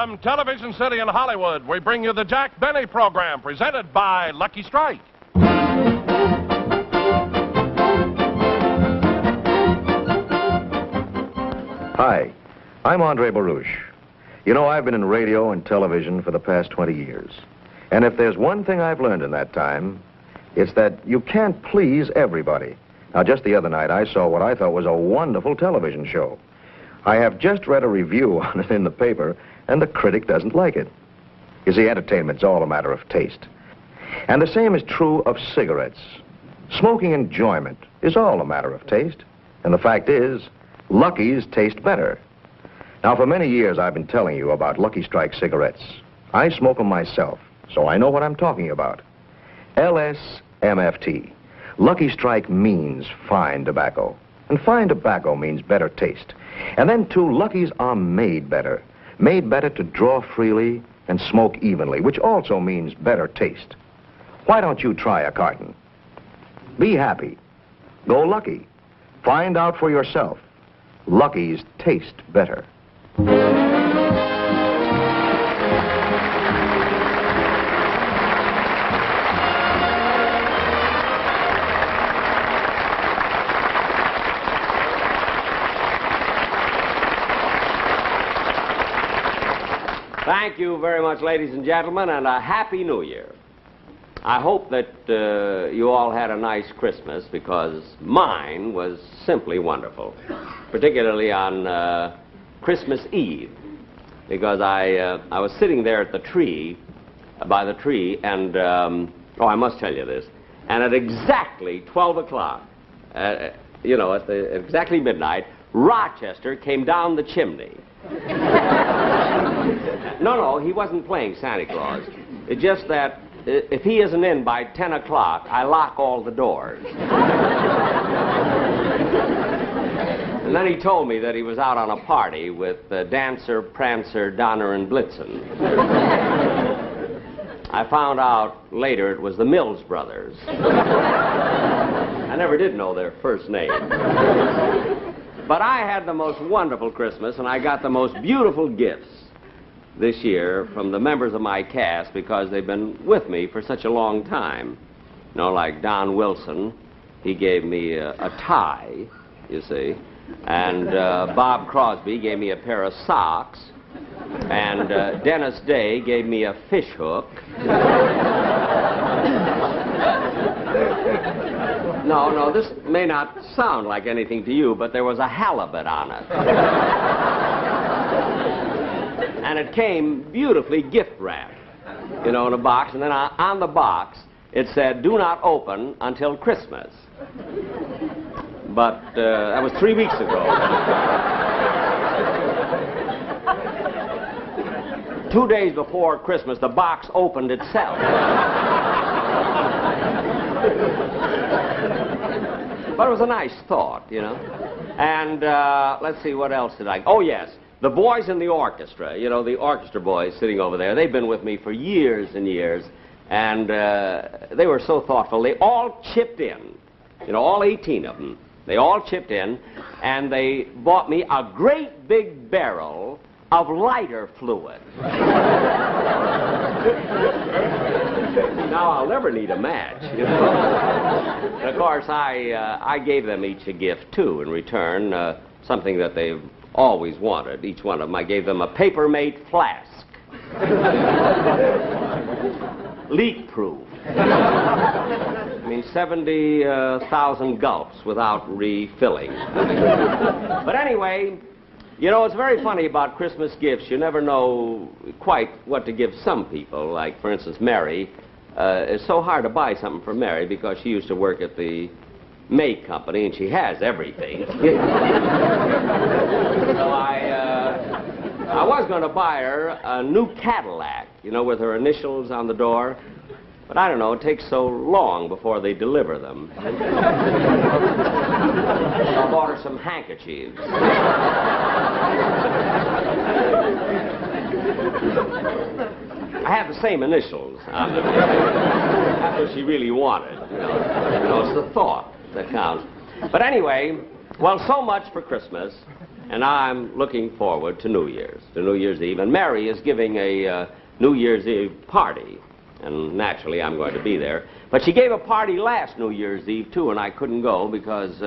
From Television City in Hollywood, we bring you the Jack Benny program, presented by Lucky Strike. Hi, I'm Andre Baruch. You know, I've been in radio and television for the past 20 years. And if there's one thing I've learned in that time, it's that you can't please everybody. Now, just the other night, I saw what I thought was a wonderful television show. I have just read a review on it in the paper, and the critic doesn't like it. You see, entertainment's all a matter of taste. And the same is true of cigarettes. Smoking enjoyment is all a matter of taste. And the fact is, Lucky's taste better. Now, for many years, I've been telling you about Lucky Strike cigarettes. I smoke them myself, so I know what I'm talking about. LSMFT. Lucky Strike means fine tobacco. And fine tobacco means better taste. And then, too, Lucky's are made better. Made better to draw freely and smoke evenly, which also means better taste. Why don't you try a carton? Be happy. Go Lucky. Find out for yourself. Lucky's taste better. Thank you very much, ladies and gentlemen, and a Happy New Year. I hope that you all had a nice Christmas, because mine was simply wonderful, particularly on Christmas Eve, because I was sitting there at the tree, by the tree, and, oh, I must tell you this, and at exactly 12 o'clock, you know, at exactly midnight, Rochester came down the chimney. No, he wasn't playing Santa Claus. It's just that if he isn't in by 10 o'clock, I lock all the doors. And then he told me that he was out on a party with Dancer, Prancer, Donner, and Blitzen. I found out later it was the Mills brothers. I never did know their first name. But I had the most wonderful Christmas, and I got the most beautiful gifts this year from the members of my cast, because they've been with me for such a long time. You know, like Don Wilson, he gave me a tie, you see, and Bob Crosby gave me a pair of socks, and Dennis Day gave me a fish hook. No, this may not sound like anything to you, but there was a halibut on it. And it came beautifully gift wrapped, you know, in a box. And then on the box, it said, "Do not open until Christmas." But that was 3 weeks ago. 2 days before Christmas, the box opened itself. But it was a nice thought, you know. And let's see, what else did I... Oh, yes, the boys in the orchestra, you know, the orchestra boys sitting over there, they've been with me for years and years, and they were so thoughtful. They all chipped in, you know, all 18 of them. They all chipped in, and they bought me a great big barrel of lighter fluid. Now I'll never need a match, you know. And of course, I gave them each a gift, too, in return, something that they've always wanted. Each one of them, I gave them a paper-made flask. Leak-proof. I mean, 70,000 gulps without refilling. But anyway, you know, it's very funny about Christmas gifts. You never know quite what to give some people. Like, for instance, Mary. It's so hard to buy something for Mary because she used to work at the May Company, and she has everything. So I was going to buy her a new Cadillac, you know, with her initials on the door. But I don't know, it takes so long before they deliver them. So I bought her some handkerchiefs. I have the same initials on them. That's what she really wanted, you know. You know, it's the thought that counts. But anyway, well, so much for Christmas. And I'm looking forward to New Year's Eve. And Mary is giving a New Year's Eve party. And naturally, I'm going to be there. But she gave a party last New Year's Eve, too, and I couldn't go because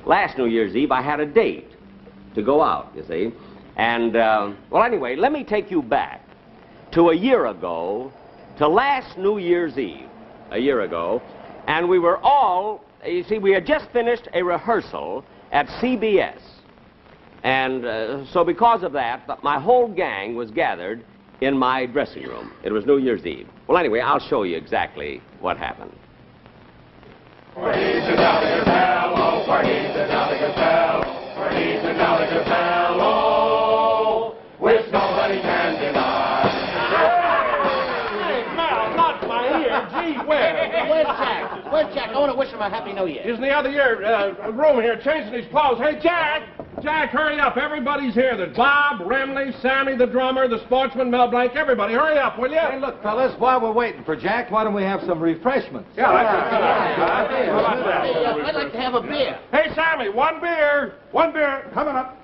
last New Year's Eve I had a date to go out, you see. And, well, anyway, let me take you back to a year ago, to last New Year's Eve, a year ago. And we were all, you see, we had just finished a rehearsal at CBS. And so because of that, my whole gang was gathered in my dressing room. It was New Year's Eve. Well, anyway, I'll show you exactly what happened. For he's a jolly good fellow, for he's a jolly good fellow, for he's a jolly good fellow, which nobody can deny. Hey, Mel, not my ear. Gee whiz. Where's Jack? Where's Jack? I want to wish him a Happy New Year. He's in the other room here changing his clothes. Hey, Jack! Jack, hurry up. Everybody's here. There's Bob, Remley, Sammy, the drummer, the sportsman, Mel Blanc, everybody. Hurry up, will you? Hey, look, fellas, while we're waiting for Jack, why don't we have some refreshments? Yeah, that's I'd like to have a beer. Hey, Sammy, one beer. One beer. Coming up.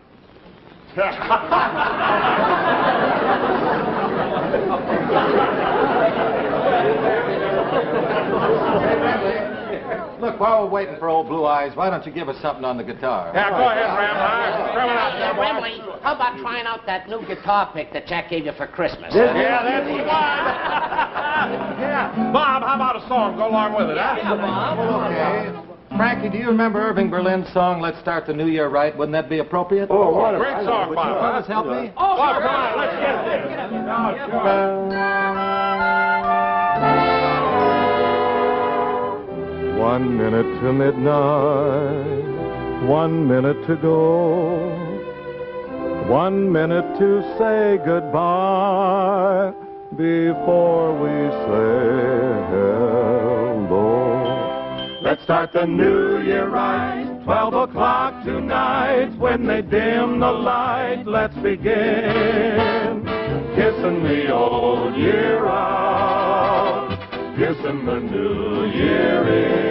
Look, while we're waiting for old Blue Eyes, why don't you give us something on the guitar? Yeah, go ahead, Remley. Coming up. Remley, how about trying out that new guitar pick that Jack gave you for Christmas? Yeah, that's the one. Yeah. Bob, how about a song? Go along with it, huh? Yeah, Bob. Okay. Frankie, do you remember Irving Berlin's song, Let's Start the New Year Right? Wouldn't that be appropriate? Oh, what a great song, Would you Bob. fellas help me? Oh, Bob, come on, let's get this. 1 minute to midnight, 1 minute to go, 1 minute to say goodbye before we say hello. Let's start the new year right, 12 o'clock tonight. When they dim the light, let's begin kissing the old year out, kissing the new year in.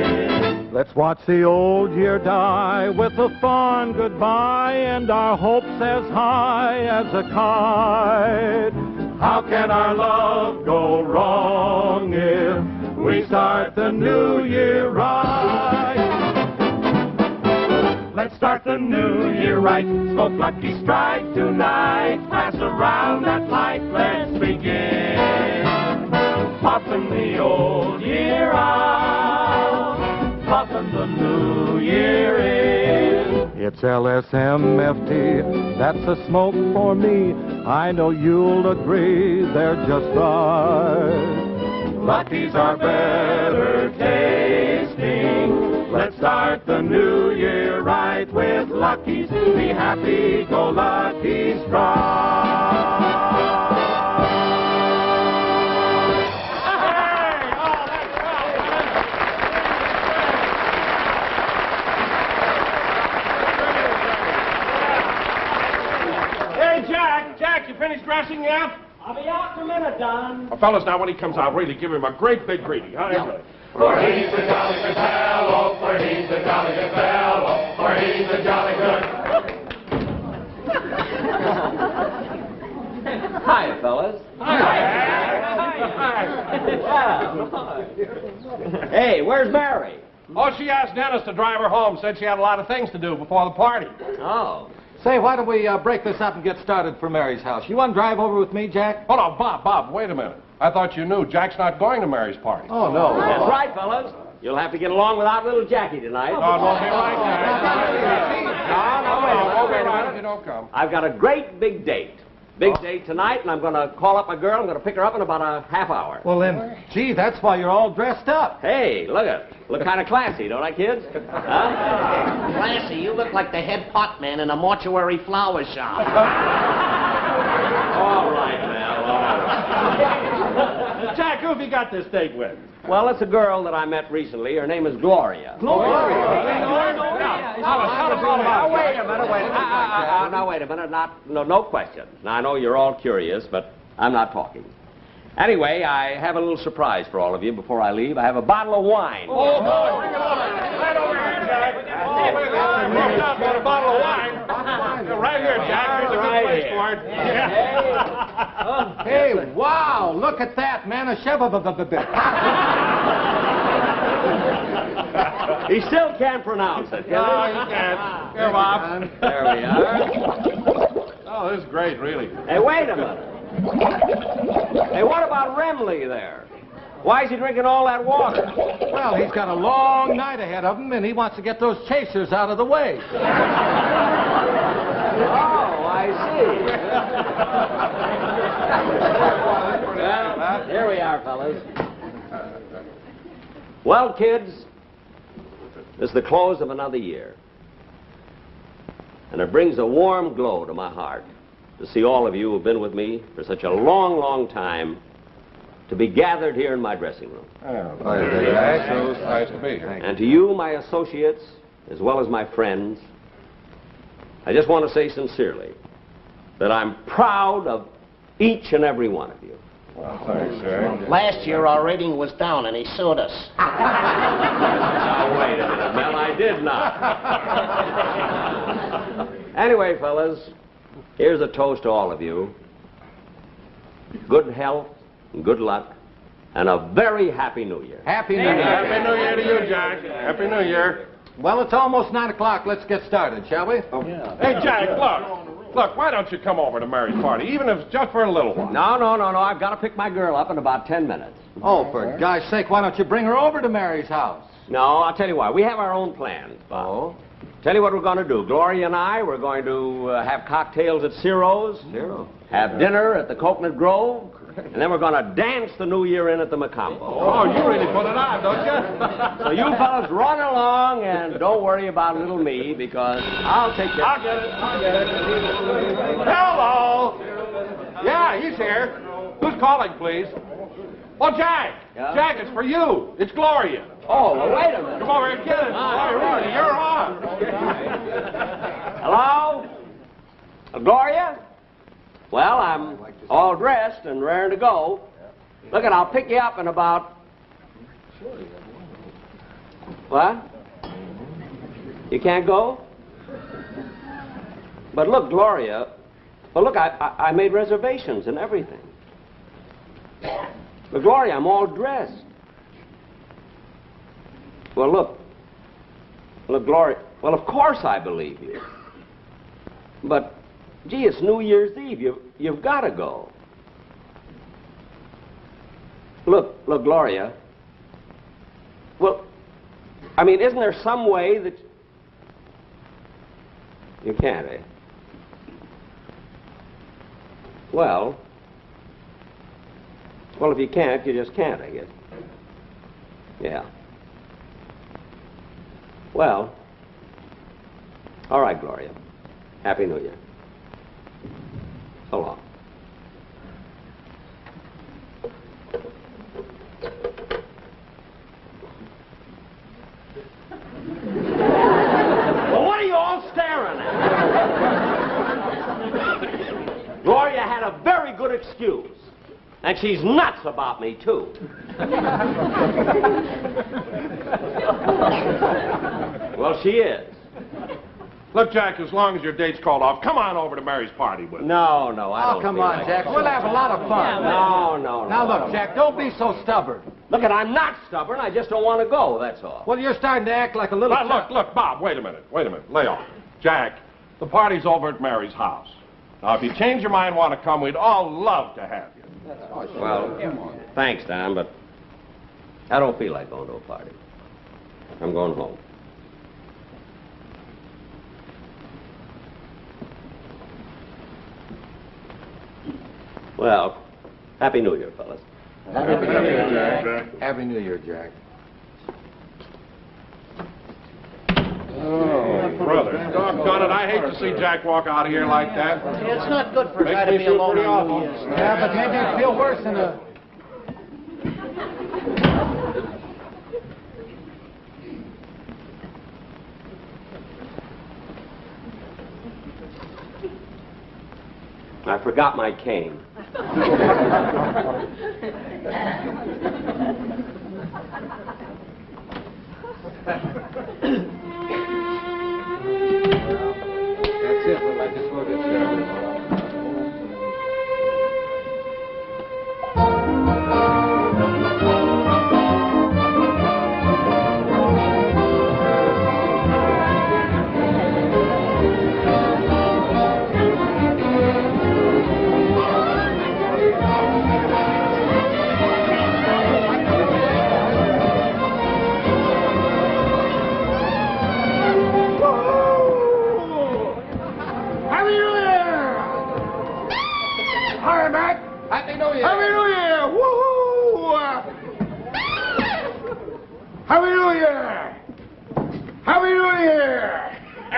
Let's watch the old year die with a fond goodbye and our hopes as high as a kite. How can our love go wrong if we start the new year right? Let's start the new year right. Smoke Lucky Strike tonight. Pass around that light. Let's begin puffing the old year out, puffing the new year in. It's LSMFT, that's a smoke for me. I know you'll agree they're just right. Lucky's are better tasting. Let's start the new year right with Lucky's. Be happy, go Lucky Strike. Jack, you finished dressing yet? I'll be out in a minute, Don. Well, fellas, now when he comes out, really give him a great big greeting, huh? Yeah. For he's a jolly good fellow, for he's a jolly good fellow, for he's a jolly good. Hi, fellas. Hey, where's Mary? Oh, she asked Dennis to drive her home. Said she had a lot of things to do before the party. Oh. Say, why don't we break this up and get started for Mary's house? You want to drive over with me, Jack? Hold on, Bob, wait a minute. I thought you knew Jack's not going to Mary's party. Oh, no. That's right, fellas. You'll have to get along without little Jackie tonight. No, it won't be like that. No, wait a minute. If you don't come. I've got a great big date. Big date tonight, and I'm going to call up my girl. I'm going to pick her up in about a half hour. Well, then, gee, that's why you're all dressed up. Hey, look at it. Look kind of classy, don't I, kids? Huh? Classy, you look like the head pot man in a mortuary flower shop. All right, Mel, all right. Jack, who have you got this date with? Well, it's a girl that I met recently. Her name is Gloria. Gloria? Now, wait a minute. Now, wait a minute. No question. Now, I know you're all curious, but I'm not talking. Anyway, I have a little surprise for all of you before I leave. I have a bottle of wine. Oh, boy, bring it on. Right over here, Jack. Oh, a bottle of wine. Right Bart. Yeah. Hey, wow, look at that, man. A He still can't pronounce it. No, you can't. Here, Bob. There we are. Oh, this is great, really. Hey, wait a minute. Hey, what about Remley there? Why is he drinking all that water? Well, he's got a long night ahead of him, and he wants to get those chasers out of the way. Oh, I see. Well, here we are, fellas. Well, kids, this is the close of another year. And it brings a warm glow to my heart to see all of you who've been with me for such a long, long time to be gathered here in my dressing room. Oh, it's nice to be here. And to you, my associates, as well as my friends, I just want to say sincerely that I'm proud of each and every one of you. Well, thanks, Jack. Last year our rating was down and he sued us. Now, wait a minute, Mel, I did not. Anyway, fellas, here's a toast to all of you. Good health, and good luck, and a very happy New Year. Happy New Year. Happy New Year to you, Jack. Happy New Year. Well, it's almost 9 o'clock. Let's get started, shall we? Hey, Jack, look. Look, why don't you come over to Mary's party, even if it's just for a little while? No. I've got to pick my girl up in about 10 minutes. Oh, for God's sake, why don't you bring her over to Mary's house? No, I'll tell you why. We have our own plans. Oh? Tell you what we're going to do. Gloria and I, we're going to have cocktails at Ciro's. Have dinner at the Coconut Grove. And then we're going to dance the New Year in at the Macombo. Oh, you really put it on, don't you? So you fellas run along and don't worry about little me because I'll take care. I'll get it. Hello. Yeah, he's here. Who's calling, please? Oh, Jack. Yeah? Jack, it's for you. It's Gloria. Oh, well, wait a minute. Come over here and get it. Gloria, you're on. Hello? Gloria? Well, I'm all dressed and raring to go. Look, I'll pick you up in about... What? You can't go? But look, Gloria... Well, look, I made reservations and everything. But, Gloria, I'm all dressed. Well, look. Look, Gloria... Well, of course I believe you. But... Gee, it's New Year's Eve. You've got to go. Look, Gloria. Well, I mean, isn't there some way that... You can't, eh? Well, if you can't, you just can't, I guess. Yeah. Well, all right, Gloria. Happy New Year. So long. Well, what are you all staring at? Gloria had a very good excuse. And she's nuts about me, too. Well, she is. Look, Jack, as long as your date's called off, come on over to Mary's party with me. No, I don't. Oh, come on, Jack. We'll have a lot of fun. No. Now, look, Jack, don't be so stubborn. Look, I'm not stubborn. I just don't want to go, that's all. Well, you're starting to act like a little... Look, Bob, wait a minute. Lay off. Jack, the party's over at Mary's house. Now, if you change your mind and want to come, we'd all love to have you. Well, thanks, Don, but I don't feel like going to a party. I'm going home. Well, Happy New Year, fellas. Happy New Year, Jack. Happy New Year, Jack. Oh, brother. Doggone it, I hate to see Jack walk out of here like that. It's not good for a guy Makes to me be feel alone pretty on New awful. Year's. Yeah, but maybe it'd feel worse in a... I forgot my cane. That's it. Well, I just wrote it down.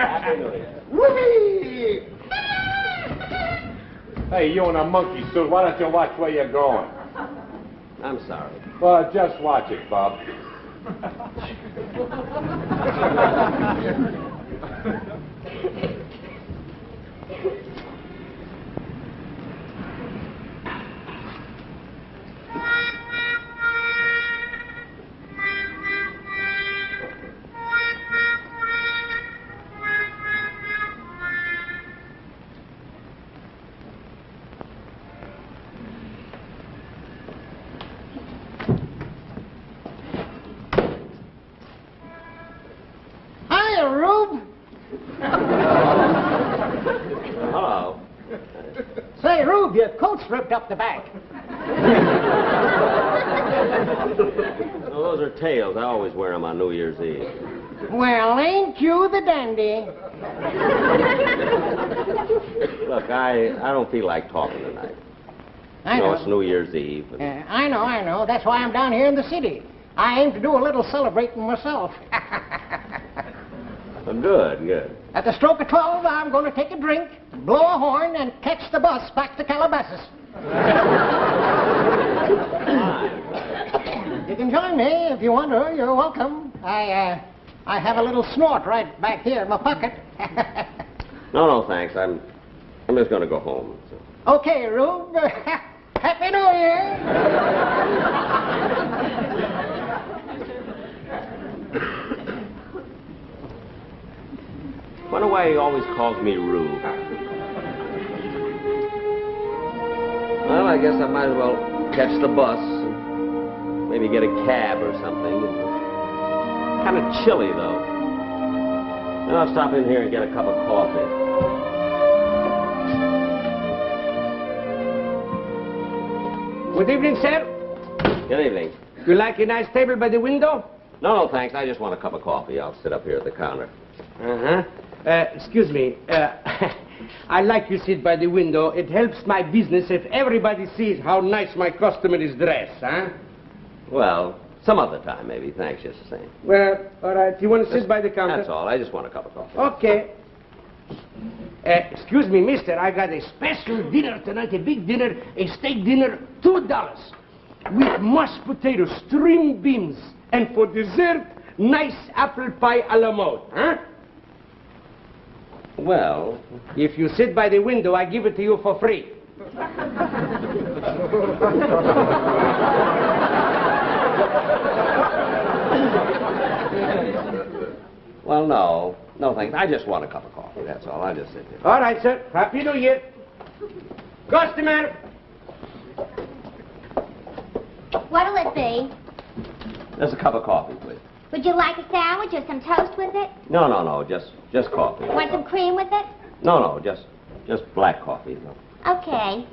Happy New Year. Whoopee! Hey, you in a monkey suit, why don't you watch where you're going? I'm sorry. Well, just watch it, Bob. Hello. Say, Rube, your coat's ripped up the back. Well, those are tails. I always wear them on New Year's Eve. Well, ain't you the dandy? Look, I don't feel like talking tonight. I know. It's New Year's Eve. I know. That's why I'm down here in the city. I aim to do a little celebrating myself. Well, good. At the stroke of 12, I'm going to take a drink, blow a horn, and catch the bus back to Calabasas. You can join me if you want to. You're welcome. I have a little snort right back here in my pocket. No, thanks. I'm just going to go home. So. Okay, Rube. Happy New Year. Wonder why he always calls me Rube. Well, I guess I might as well catch the bus. And maybe get a cab or something. Kind of chilly, though. Then I'll stop in here and get a cup of coffee. Good evening, sir. Good evening. You like a nice table by the window? No, thanks. I just want a cup of coffee. I'll sit up here at the counter. Uh-huh. Excuse me. I like you sit by the window. It helps my business if everybody sees how nice my customer is dressed, huh? Well, some other time, maybe. Thanks, just the same. Well, all right. You want to sit by the counter? That's all. I just want a cup of coffee. Okay. Excuse me, mister. I got a special dinner tonight, a big dinner, a steak dinner, $2. With mashed potatoes, string beans, and for dessert, nice apple pie a la mode, huh? Well, If you sit by the window, I give it to you for free. well, no. No, thanks. I just want a cup of coffee. That's all. I'll just sit here. All right, sir. Happy New Year. Customer. What'll it be? Just a cup of coffee, please. Would you like a sandwich or some toast with it? No. Just coffee. Want some cream with it? No. Just black coffee. No. Okay.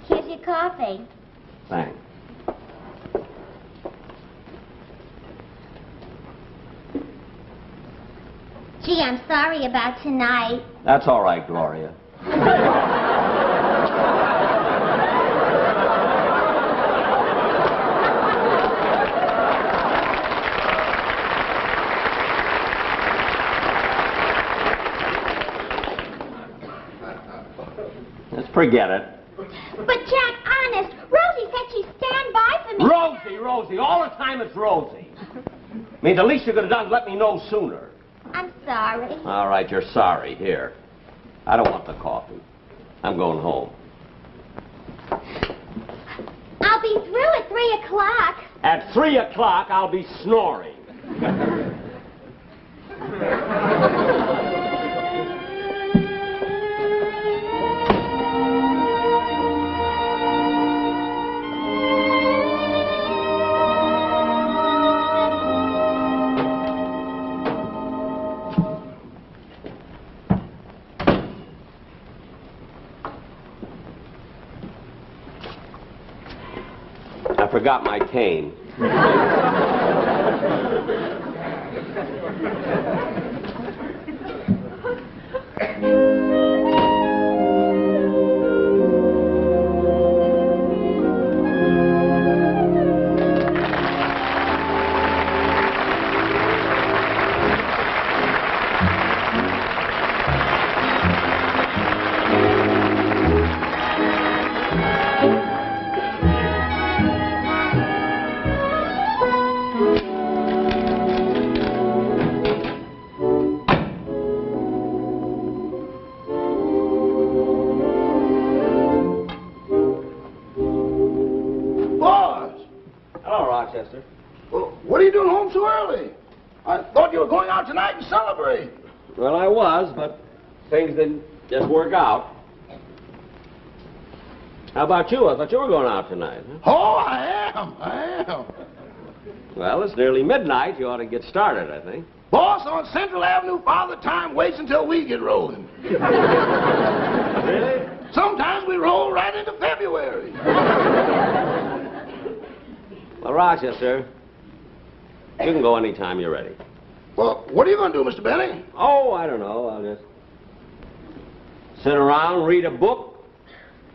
Here's your coffee. Thanks. Gee, I'm sorry about tonight. That's all right, Gloria. Let's forget it. But, Jack, honest, Rosie said she'd stand by for me. Rosie, all the time it's Rosie. I mean, the least you could have done is let me know sooner. I'm sorry. All right, you're sorry. Here. I don't want the coffee. I'm going home. I'll be through at 3 o'clock. At 3 o'clock, I'll be snoring. I forgot my cane. Rochester. Well, what are you doing home so early? I thought you were going out tonight to celebrate. Well, I was, but things didn't just work out. How about you? I thought you were going out tonight. Huh? Oh, I am. Well, it's nearly midnight. You ought to get started, I think. Boss, on Central Avenue, Father Time waits until we get rolling. Really? Sometimes we roll right into February. Well, Rochester, you can go anytime you're ready. Well, what are you going to do, Mr. Benny? Oh, I don't know. I'll just sit around, read a book,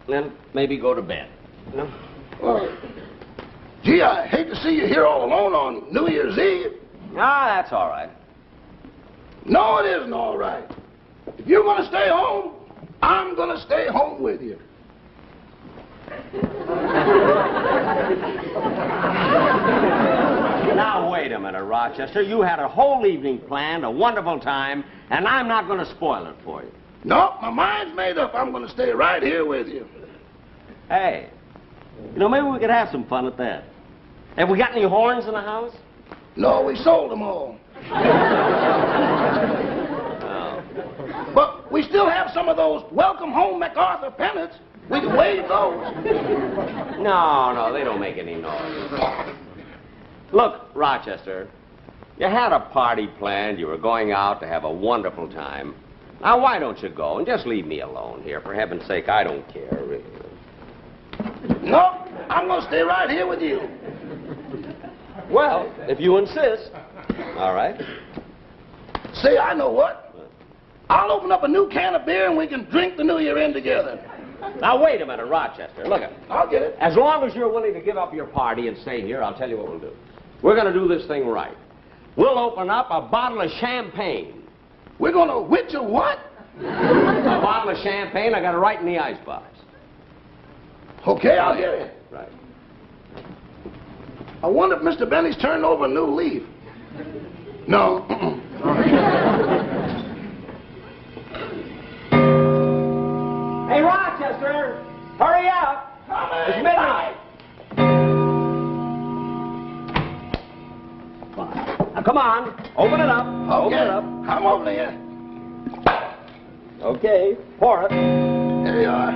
and maybe go to bed. You know? Well, gee, I hate to see you here all alone on New Year's Eve. Ah, that's all right. No, it isn't all right. If you're going to stay home, I'm going to stay home with you. Now, wait a minute, Rochester. You had a whole evening planned, a wonderful time, and I'm not going to spoil it for you. No, my mind's made up. I'm going to stay right here with you. Hey, you know, maybe we could have some fun at that. Have we got any horns in the house? No, we sold them all. Oh. But we still have some of those Welcome Home MacArthur pennants. We can wave those. No, they don't make any noise. Look, Rochester, you had a party planned. You were going out to have a wonderful time. Now, why don't you go and just leave me alone here? For heaven's sake, I don't care, really. No, I'm going to stay right here with you. Well, if you insist. All right. Say, I know what. I'll open up a new can of beer and we can drink the New Year in together. Now, wait a minute, Rochester. Look at I'll get it. As long as you're willing to give up your party and stay here, I'll tell you what we'll do. We're going to do this thing right. We'll open up a bottle of champagne. We're going to which a what? A bottle of champagne. I got it right in the icebox. Okay, I'll get it. Right. I wonder if Mr. Benny's turned over a new leaf. No. Hey, Rochester, hurry up. It's midnight. Now, come on. Open it up. Okay. Open it up. Come over here. Okay, pour it. There you are.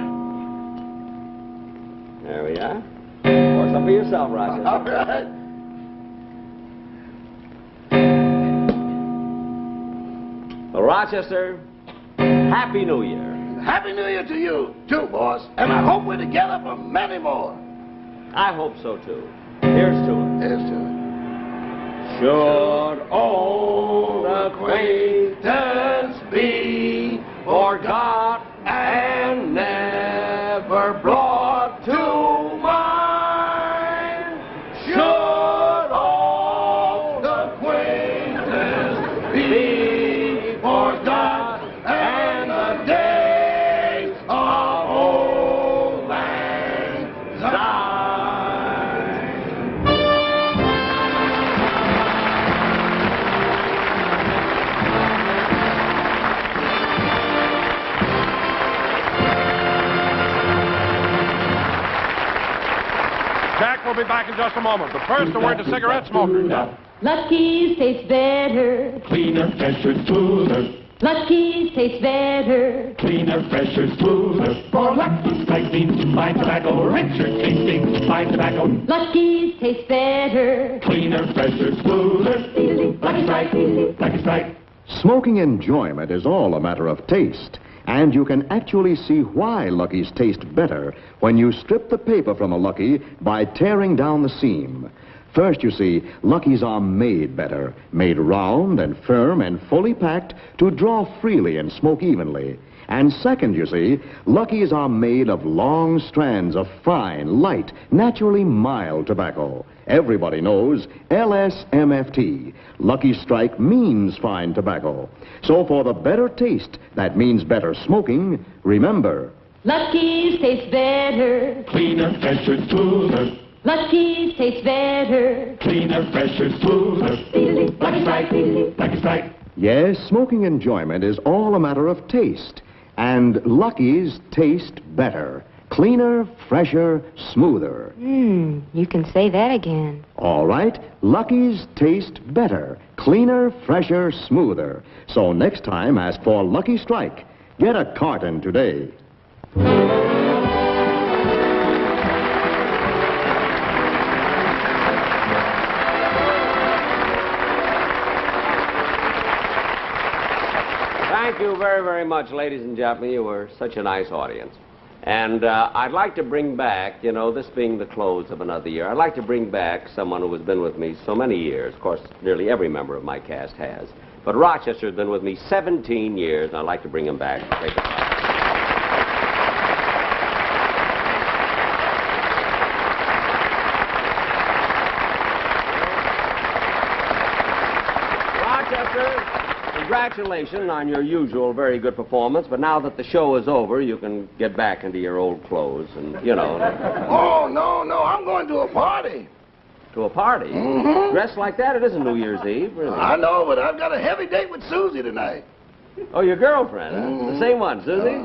There we are. Pour some for yourself, Rochester. All right. Well, Rochester, Happy New Year. Happy New Year to you, too, boss. And I hope we're together for many more. I hope so, too. Here's to it. Here's to it. Should old acquaintance be forgot and never brought to mind? Should old acquaintance be forgot and the days of old lang syne? Jack will be back in just a moment. But first, a word to cigarette smokers. Lucky's tastes better. Cleaner, fresher, smoother. Lucky's tastes better. Cleaner, fresher, smoother. For Lucky's Strike means fine tobacco. Richer tasting fine tobacco. Lucky's tastes better. Cleaner, fresher, smoother. Lucky Strike, Lucky Strike. Smoking enjoyment is all a matter of taste. And you can actually see why Lucky's taste better when you strip the paper from a Lucky by tearing down the seam. First, you see, Lucky's are made better, made round and firm and fully packed to draw freely and smoke evenly. And second, you see, Lucky's are made of long strands of fine, light, naturally mild tobacco. Everybody knows LSMFT. Lucky Strike means fine tobacco. So for the better taste, that means better smoking, remember, Lucky's tastes better. Cleaner, fresher, smoother. Lucky's tastes better. Cleaner, fresher, smoother. Lucky Strike, Lucky Strike. yes, smoking enjoyment is all a matter of taste. And Lucky's taste better. Cleaner, fresher, smoother. You can say that again. All right, Lucky's taste better. Cleaner, fresher, smoother. So next time, ask for Lucky Strike. Get a carton today. Thank you very, very much, ladies and gentlemen. You were such a nice audience. And I'd like to bring back, this being the close of another year, I'd like to bring back someone who has been with me so many years. Of course, nearly every member of my cast has. But Rochester has been with me 17 years, and I'd like to bring him back. Take it. Congratulations on your usual very good performance, but now that the show is over, you can get back into your old clothes and, Oh, no, I'm going to a party. To a party? Mm-hmm. Dressed like that? It isn't New Year's Eve, really. I know, but I've got a heavy date with Susie tonight. Oh, your girlfriend, huh? Mm-hmm. The same one, Susie?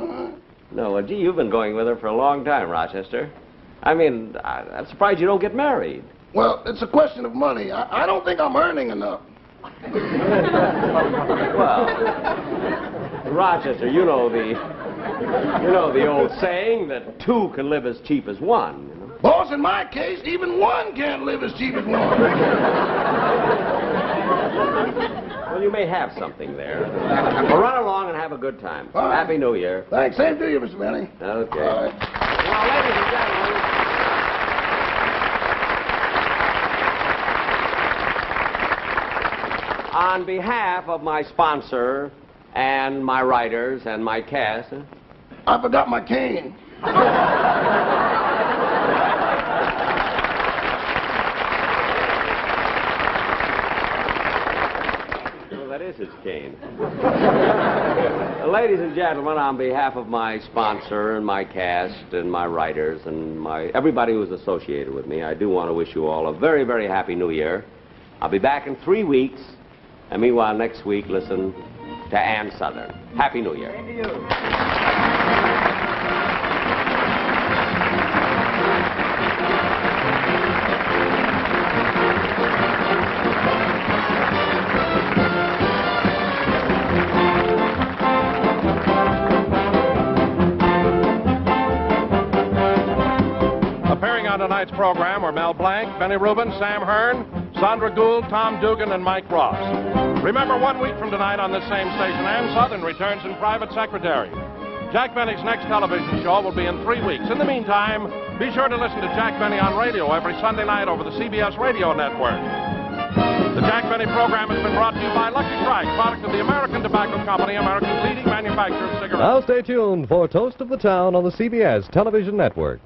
No, well, gee, you've been going with her for a long time, Rochester. I mean, I'm surprised you don't get married. Well, it's a question of money. I don't think I'm earning enough. Well, Rochester, you know the old saying that two can live as cheap as one. Boss, in my case, even one can't live as cheap as one. Well, you may have something there. Well, run along and have a good time. All right. Happy New Year. Thanks. Same to you, Mr. Benny. Okay. All right. Now, ladies and gentlemen, on behalf of my sponsor and my writers and my cast... I forgot my cane. Well, that is his cane. Ladies and gentlemen, on behalf of my sponsor and my cast and my writers and everybody who's associated with me, I do want to wish you all a very, very happy New Year. I'll be back in 3 weeks. And meanwhile, next week, listen to Ann Southern. Happy New Year. Thank you. Appearing on tonight's program were Mel Blanc, Benny Rubin, Sam Hearn, Sandra Gould, Tom Duggan, and Mike Ross. Remember, 1 week from tonight on this same station, Ann Southern returns in Private Secretary. Jack Benny's next television show will be in 3 weeks. In the meantime, be sure to listen to Jack Benny on radio every Sunday night over the CBS Radio Network. The Jack Benny program has been brought to you by Lucky Strike, product of the American Tobacco Company, America's leading manufacturer of cigarettes. Now stay tuned for Toast of the Town on the CBS Television Network.